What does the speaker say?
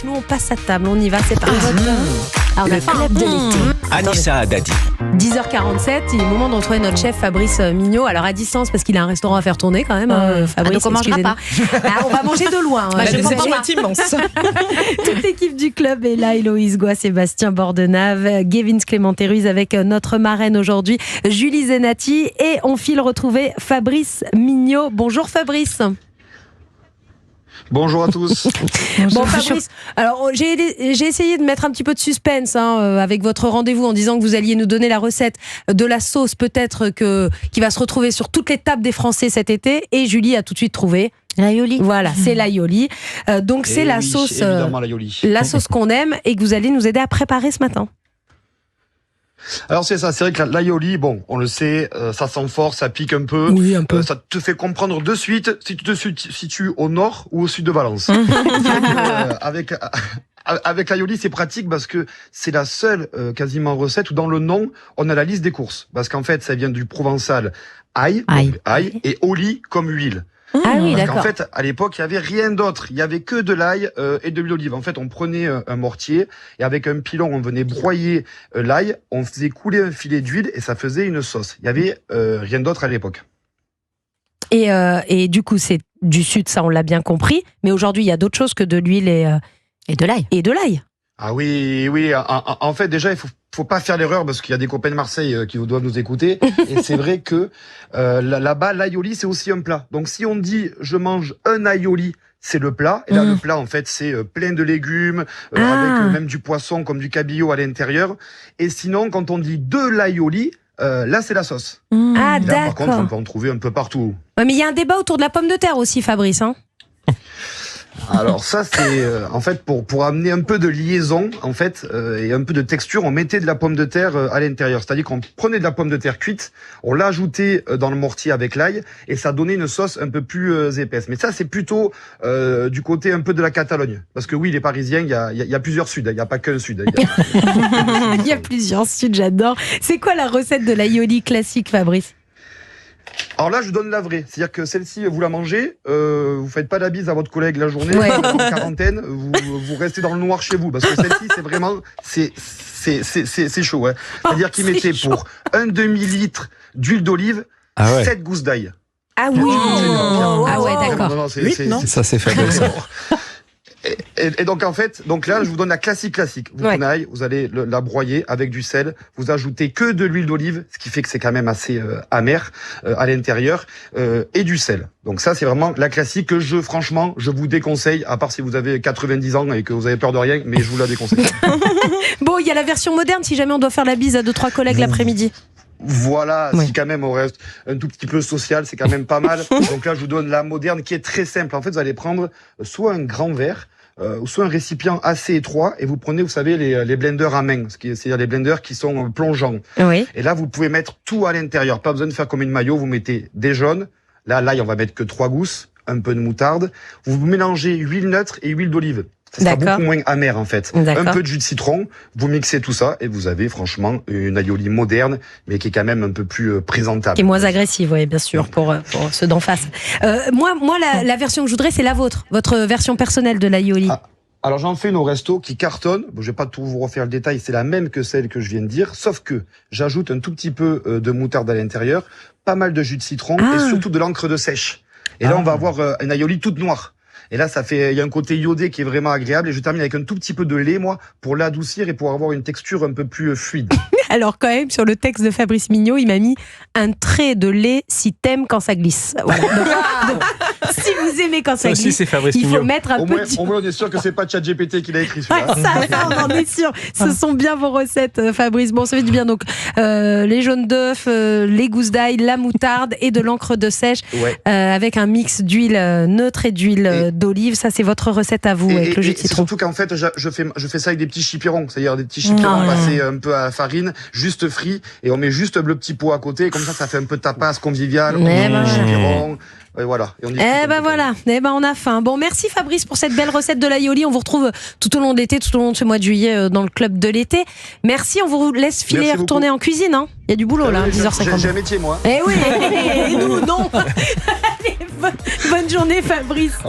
Nous on passe à table, on y va, c'est parti. Alors, on a faim, club de l'été. Anissa Dadi. 10h47, il est le moment de retrouver notre chef Fabrice Mignot. Alors à distance parce qu'il a un restaurant à faire tourner quand même. Fabrice, donc on mangera pas. On va manger de loin. Je comprends pas. Immense. Toute l'équipe du club est là. Héloïse Goua, Sébastien Bordenave, Gavin Clémenté-Ruiz avec notre marraine aujourd'hui, Julie Zenati. Et on file retrouver Fabrice Mignot. Bonjour Fabrice. Bonjour à tous. Bon Fabrice, alors j'ai essayé de mettre un petit peu de suspense avec votre rendez-vous en disant que vous alliez nous donner la recette de la sauce peut-être qui va se retrouver sur toutes les tables des Français cet été, et Julie a tout de suite trouvé L'aioli. Voilà, c'est l'aioli. Donc c'est la sauce, la sauce qu'on aime et que vous allez nous aider à préparer ce matin. Alors c'est ça, c'est vrai que l'aioli, bon, on le sait, ça sent fort, ça pique un peu. Oui, un peu. Ça te fait comprendre de suite si tu te situes au nord ou au sud de Valence. Avec l'aioli, c'est pratique parce que c'est la seule quasiment recette où dans le nom, on a la liste des courses. Parce qu'en fait, ça vient du provençal ail, et oli comme huile. Ah oui, Parce d'accord. qu'en fait, à l'époque, il y avait rien d'autre. Il y avait que de l'ail et de l'huile d'olive. En fait, on prenait un mortier et avec un pilon, on venait broyer l'ail, on faisait couler un filet d'huile et ça faisait une sauce. Il y avait rien d'autre à l'époque. Et du coup, c'est du sud, ça on l'a bien compris. Mais aujourd'hui, il y a d'autres choses que de l'huile et de l'ail. Et de l'ail. Ah oui. En fait, déjà, il faut pas faire l'erreur parce qu'il y a des copains de Marseille qui doivent nous écouter. Et c'est vrai que là-bas, l'aioli, c'est aussi un plat. Donc, si on dit je mange un aioli, c'est le plat. Et là, le plat, en fait, c'est plein de légumes, avec même du poisson comme du cabillaud à l'intérieur. Et sinon, quand on dit de l'aioli, là, c'est la sauce. Ah, Et là, par contre, on d'accord. peut en trouver un peu partout. Ouais, mais il y a un débat autour de la pomme de terre aussi, Fabrice. Hein. Alors ça, c'est en fait pour amener un peu de liaison, en fait, et un peu de texture, on mettait de la pomme de terre à l'intérieur. C'est-à-dire qu'on prenait de la pomme de terre cuite, on l'ajoutait dans le mortier avec l'ail, et ça donnait une sauce un peu plus épaisse. Mais ça, c'est plutôt du côté un peu de la Catalogne. Parce que oui, les Parisiens, il y a plusieurs suds, il n'y a pas qu'un sud. Il y a plusieurs suds, j'adore. C'est quoi la recette de l'aioli classique, Fabrice? Alors là, je vous donne la vraie. C'est-à-dire que celle-ci, vous la mangez, vous faites pas la bise à votre collègue la journée, Ouais. en quarantaine, vous restez dans le noir chez vous. Parce que celle-ci, c'est vraiment, c'est chaud. Hein. C'est-à-dire qu'ils mettaient pour un demi-litre d'huile d'olive, 7 gousses d'ail. Ah oui. Ah ouais, d'accord. Non, Ça, c'est fabuleux. Et donc en fait, donc là je vous donne la classique. Vous prenez l'ail, vous allez la broyer avec du sel, vous ajoutez que de l'huile d'olive, ce qui fait que c'est quand même assez amer à l'intérieur, et du sel. Donc ça c'est vraiment la classique que franchement je vous déconseille, à part si vous avez 90 ans et que vous avez peur de rien, mais je vous la déconseille. Bon, il y a la version moderne si jamais on doit faire la bise à 2-3 collègues l'après-midi. Voilà, Ouais. si quand même on reste un tout petit peu social, c'est quand même pas mal. Donc là, je vous donne la moderne qui est très simple. En fait, vous allez prendre soit un grand verre, ou soit un récipient assez étroit, et vous prenez, vous savez, les blenders à main, c'est-à-dire les blenders qui sont plongeants. Oui. Et là, vous pouvez mettre tout à l'intérieur. Pas besoin de faire comme une mayo. Vous mettez des jaunes. Là, on va mettre que 3 gousses, un peu de moutarde. Vous mélangez huile neutre et huile d'olive. Ça sera D'accord. beaucoup moins amer en fait. D'accord. Un peu de jus de citron, vous mixez tout ça et vous avez franchement une aioli moderne, mais qui est quand même un peu plus présentable. Qui est moins agressive, oui, bien sûr, pour ceux d'en face. Moi, la version que je voudrais, c'est la vôtre, votre version personnelle de l'aioli. Ah. Alors j'en fais une au resto qui cartonne. Bon, je vais pas tout vous refaire le détail, c'est la même que celle que je viens de dire, sauf que j'ajoute un tout petit peu de moutarde à l'intérieur, pas mal de jus de citron et surtout de l'encre de sèche. Et là, on va avoir une aioli toute noire. Et là, il y a un côté iodé qui est vraiment agréable. Et je termine avec un tout petit peu de lait, moi, pour l'adoucir et pour avoir une texture un peu plus fluide. Alors quand même, sur le texte de Fabrice Mignot, il m'a mis un trait de lait si t'aimes quand ça glisse. Voilà. Donc, si vous aimez quand ça aussi, glisse, c'est Fabrice il faut Mignot. mettre un Au peu de... moins, on est sûr que c'est pas ChatGPT qui l'a écrit Ouais, celui-là. ça, on en est sûr. Ce sont bien vos recettes, Fabrice. Bon, ça fait du bien. Donc, les jaunes d'œufs, les gousses d'ail, la moutarde et de l'encre de sèche, Ouais. avec un mix d'huile neutre et d'huile d'olive. Ça, c'est votre recette à vous, avec le jus de Et citron. surtout qu'en fait, je fais ça avec des petits chipirons. C'est-à-dire des petits chipirons passés un peu à la farine, juste frits, et on met juste le petit pot à côté. Et comme ça fait un peu tapas convivial. On Eh met ben des chipirons. Et voilà. Et on discute un Eh ben peu. voilà, on a faim. Bon, merci Fabrice pour cette belle recette de l'aioli. On vous retrouve tout au long de l'été, tout au long de ce mois de juillet dans le club de l'été. Merci, on vous laisse filer Merci et retourner beaucoup. en cuisine. Hein. Il y a du boulot là, 10h50. J'ai un métier, moi. Eh oui, et nous non. Allez, bonne journée Fabrice.